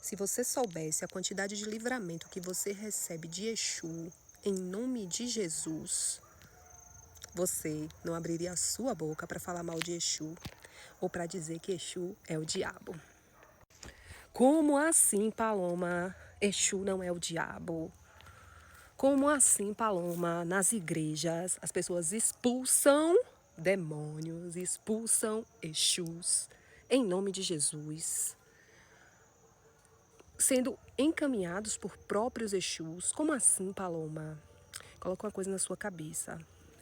Se você soubesse a quantidade de livramento que você recebe de Exu, em nome de Jesus, você não abriria a sua boca para falar mal de Exu ou para dizer que Exu é o diabo. Como assim, Paloma? Exu não é o diabo. Como assim, Paloma? Nas igrejas, as pessoas expulsam demônios, expulsam Exus, em nome de Jesus, sendo encaminhados por próprios Exus. Como assim, Paloma? Coloca uma coisa na sua cabeça.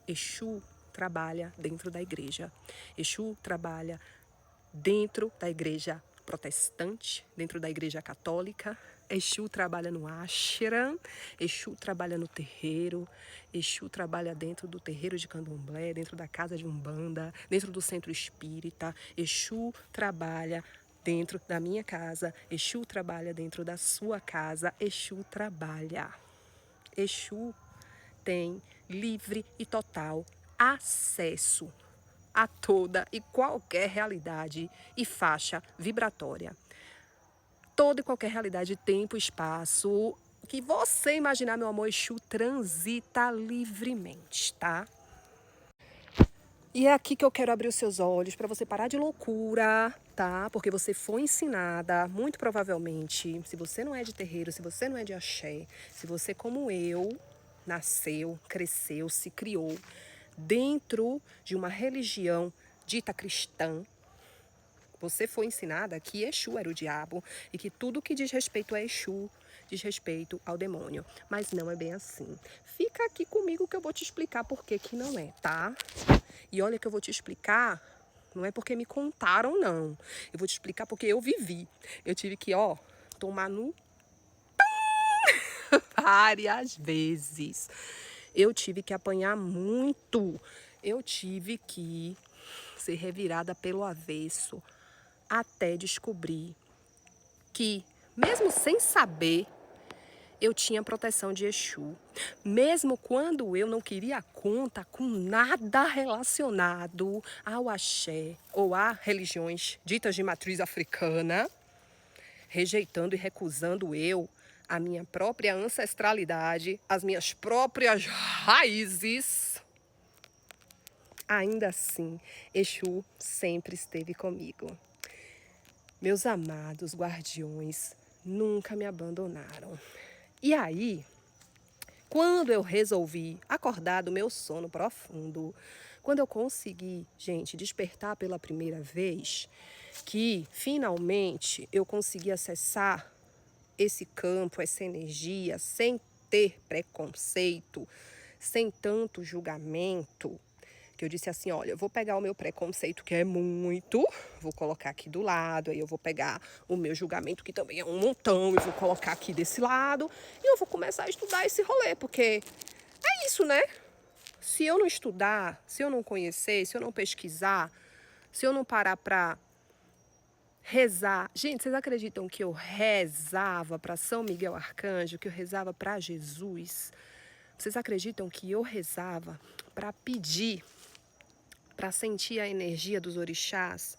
Exu trabalha dentro da igreja. Exu trabalha dentro da igreja protestante, dentro da igreja católica. Exu trabalha no ashram, Exu trabalha no terreiro, Exu trabalha dentro do terreiro de candomblé, dentro da casa de umbanda, dentro do centro espírita. Exu trabalha dentro da minha casa, Exu trabalha dentro da sua casa, Exu trabalha. Exu tem livre e total acesso a toda e qualquer realidade e faixa vibratória. Toda e qualquer realidade, tempo, espaço, o que você imaginar, meu amor, Exu transita livremente, tá? E é aqui que eu quero abrir os seus olhos para você parar de loucura, tá? Porque você foi ensinada, muito provavelmente, se você não é de terreiro, se você não é de axé, se você, como eu, nasceu, cresceu, se criou dentro de uma religião dita cristã, você foi ensinada que Exu era o diabo e que tudo que diz respeito a Exu diz respeito ao demônio. Mas não é bem assim. Fica aqui comigo que eu vou te explicar por que que não é, tá? E olha que eu vou te explicar, não é porque me contaram, não. Eu vou te explicar porque eu vivi. Eu tive que, tomar no várias vezes. Eu tive que apanhar muito. Eu tive que ser revirada pelo avesso até descobrir que, mesmo sem saber, eu tinha proteção de Exu. Mesmo quando eu não queria conta com nada relacionado ao axé ou a religiões ditas de matriz africana, rejeitando e recusando eu a minha própria ancestralidade, as minhas próprias raízes, ainda assim, Exu sempre esteve comigo. Meus amados guardiões nunca me abandonaram. E aí, quando eu resolvi acordar do meu sono profundo, quando eu consegui, gente, despertar pela primeira vez, que finalmente eu consegui acessar esse campo, essa energia, sem ter preconceito, sem tanto julgamento, que eu disse assim, olha, eu vou pegar o meu preconceito, que é muito, vou colocar aqui do lado, aí eu vou pegar o meu julgamento, que também é um montão, e vou colocar aqui desse lado, e eu vou começar a estudar esse rolê, porque é isso, né? Se eu não estudar, se eu não conhecer, se eu não pesquisar, se eu não parar pra rezar. Gente, vocês acreditam que eu rezava para São Miguel Arcanjo, que eu rezava para Jesus? Vocês acreditam que eu rezava para pedir, para sentir a energia dos orixás,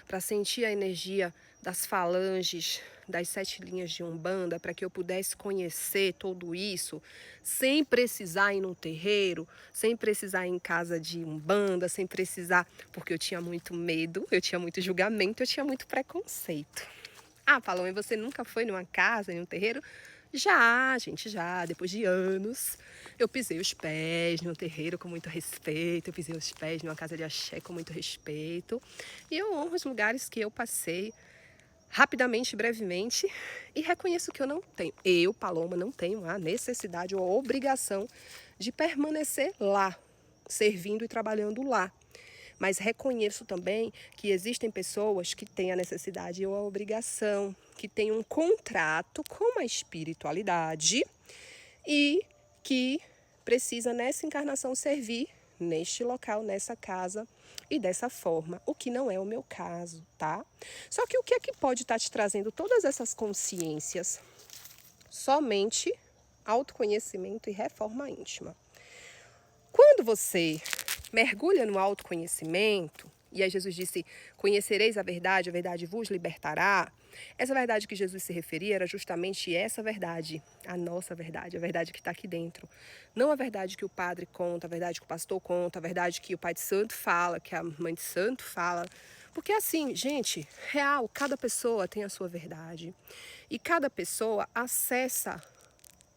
para sentir a energia das falanges, das 7 linhas de Umbanda, para que eu pudesse conhecer tudo isso, sem precisar ir no terreiro, sem precisar ir em casa de Umbanda, sem precisar, porque eu tinha muito medo, eu tinha muito julgamento, eu tinha muito preconceito. Ah, Paloma, e você nunca foi numa casa, em um terreiro? Já, gente, já. Depois de anos, eu pisei os pés num terreiro com muito respeito, eu pisei os pés numa casa de axé com muito respeito. E eu honro os lugares que eu passei rapidamente, brevemente, e reconheço que eu, Paloma, não tenho a necessidade ou a obrigação de permanecer lá, servindo e trabalhando lá. Mas reconheço também que existem pessoas que têm a necessidade ou a obrigação, que têm um contrato com a espiritualidade e que precisa nessa encarnação servir neste local, nessa casa e dessa forma, o que não é o meu caso, tá? Só que o que é que pode estar te trazendo todas essas consciências? Somente autoconhecimento e reforma íntima. Quando você mergulha no autoconhecimento, e aí Jesus disse, conhecereis a verdade vos libertará. Essa verdade que Jesus se referia era justamente essa verdade, a nossa verdade, a verdade que está aqui dentro. Não a verdade que o padre conta, a verdade que o pastor conta, a verdade que o pai de santo fala, que a mãe de santo fala. Porque assim, gente, real, cada pessoa tem a sua verdade. E cada pessoa acessa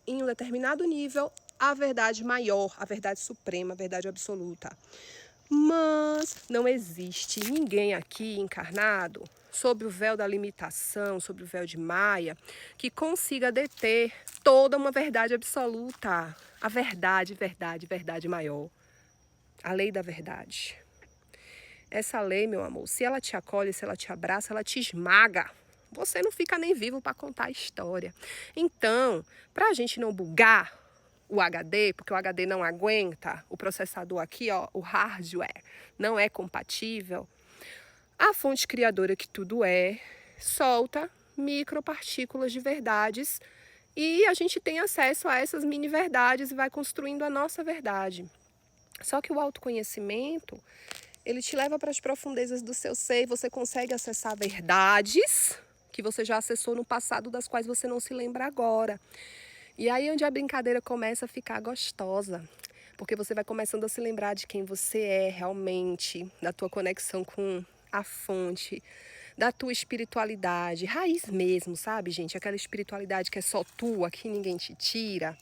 em um determinado nível a verdade maior, a verdade suprema, a verdade absoluta. Mas não existe ninguém aqui encarnado, sob o véu da limitação, sob o véu de Maia, que consiga deter toda uma verdade absoluta. A verdade, verdade, verdade maior. A lei da verdade. Essa lei, meu amor, se ela te acolhe, se ela te abraça, ela te esmaga. Você não fica nem vivo para contar a história. Então, para a gente não bugar o HD, porque o HD não aguenta, o processador aqui, ó, o hardware, não é compatível, a fonte criadora que tudo é, solta micropartículas de verdades e a gente tem acesso a essas mini verdades e vai construindo a nossa verdade. Só que o autoconhecimento, ele te leva para as profundezas do seu ser e você consegue acessar verdades que você já acessou no passado, das quais você não se lembra agora. E aí onde a brincadeira começa a ficar gostosa, porque você vai começando a se lembrar de quem você é realmente, da tua conexão com a fonte, da tua espiritualidade, raiz mesmo, sabe, gente? Aquela espiritualidade que é só tua, que ninguém te tira.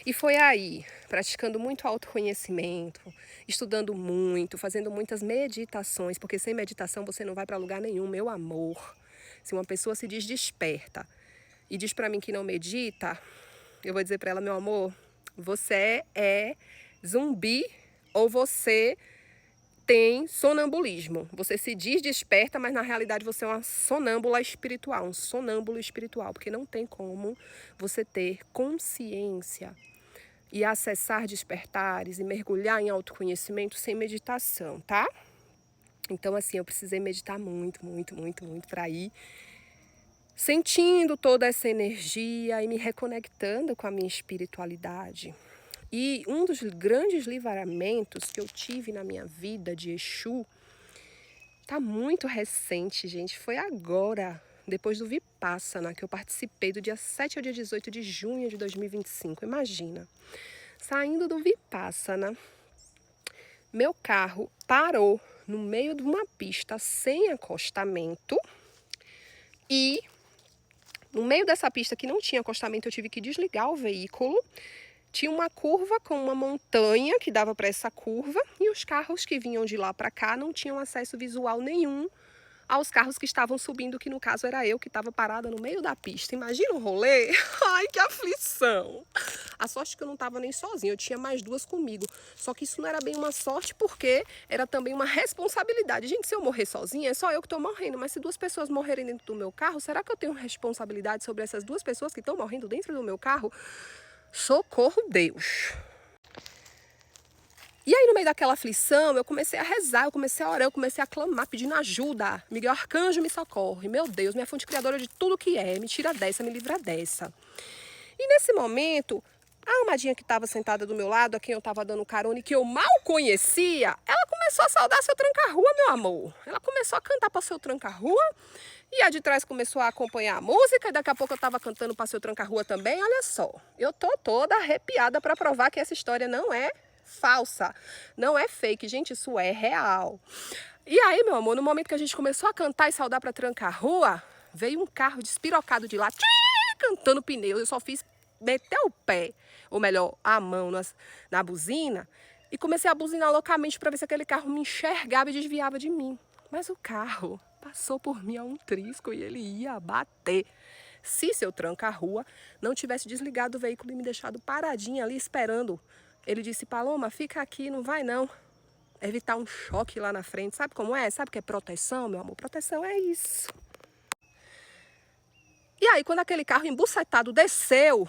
E foi aí, praticando muito autoconhecimento, estudando muito, fazendo muitas meditações, porque sem meditação você não vai para lugar nenhum, meu amor. Se uma pessoa se diz desperta e diz para mim que não medita, eu vou dizer para ela, meu amor, você é zumbi ou você tem sonambulismo. Você se diz desperta, mas na realidade você é uma sonâmbula espiritual, um sonâmbulo espiritual, porque não tem como você ter consciência e acessar despertares e mergulhar em autoconhecimento sem meditação, tá? Então, assim, eu precisei meditar muito, muito, muito, muito para ir sentindo toda essa energia e me reconectando com a minha espiritualidade. E um dos grandes livramentos que eu tive na minha vida de Exu tá muito recente, gente. Foi agora, depois do Vipassana, que eu participei do dia 7 ao dia 18 de junho de 2025. Imagina, saindo do Vipassana, meu carro parou no meio de uma pista sem acostamento e no meio dessa pista que não tinha acostamento, eu tive que desligar o veículo. Tinha uma curva com uma montanha que dava para essa curva e os carros que vinham de lá para cá não tinham acesso visual nenhum aos carros que estavam subindo, que no caso era eu que estava parada no meio da pista. Imagina o rolê? Ai, que aflição! A sorte que eu não estava nem sozinha, eu tinha mais duas comigo. Só que isso não era bem uma sorte porque era também uma responsabilidade. Gente, se eu morrer sozinha, é só eu que estou morrendo. Mas se duas pessoas morrerem dentro do meu carro, será que eu tenho responsabilidade sobre essas duas pessoas que estão morrendo dentro do meu carro? Socorro, Deus! E aí, no meio daquela aflição, eu comecei a rezar, eu comecei a orar, eu comecei a clamar, pedindo ajuda. Miguel Arcanjo, me socorre. Meu Deus, minha fonte criadora de tudo que é, me tira dessa, me livra dessa. E nesse momento, a Amadinha que estava sentada do meu lado, a quem eu estava dando carona e que eu mal conhecia, ela começou a saudar seu tranca-rua, meu amor. Ela começou a cantar para seu tranca-rua e a de trás começou a acompanhar a música e daqui a pouco eu estava cantando para seu tranca-rua também. Olha só, eu tô toda arrepiada para provar que essa história não é falsa, não é fake, gente, isso é real. E aí, meu amor, no momento que a gente começou a cantar e saudar para tranca-rua, veio um carro despirocado de lá, cantando pneu. Eu só fiz meter o pé, ou melhor, a mão na buzina, e comecei a buzinar loucamente para ver se aquele carro me enxergava e desviava de mim. Mas o carro passou por mim a um trisco e ele ia bater. Se seu tranca-rua não tivesse desligado o veículo e me deixado paradinha ali esperando, ele disse, Paloma, fica aqui, não vai não. Evitar um choque lá na frente. Sabe como é? Sabe o que é proteção, meu amor? Proteção é isso. E aí, quando aquele carro embucetado desceu,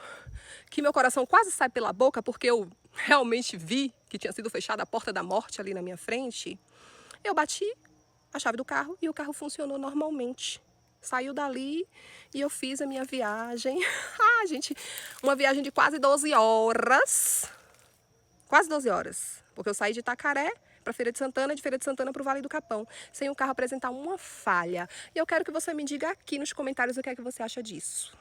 que meu coração quase sai pela boca, porque eu realmente vi que tinha sido fechada a porta da morte ali na minha frente, eu bati a chave do carro e o carro funcionou normalmente. Saiu dali e eu fiz a minha viagem. Ah, gente, uma viagem de quase 12 horas. Quase 12 horas. Porque eu saí de Itacaré, para Feira de Santana, de Feira de Santana para o Vale do Capão, sem o carro apresentar uma falha. E eu quero que você me diga aqui nos comentários o que é que você acha disso.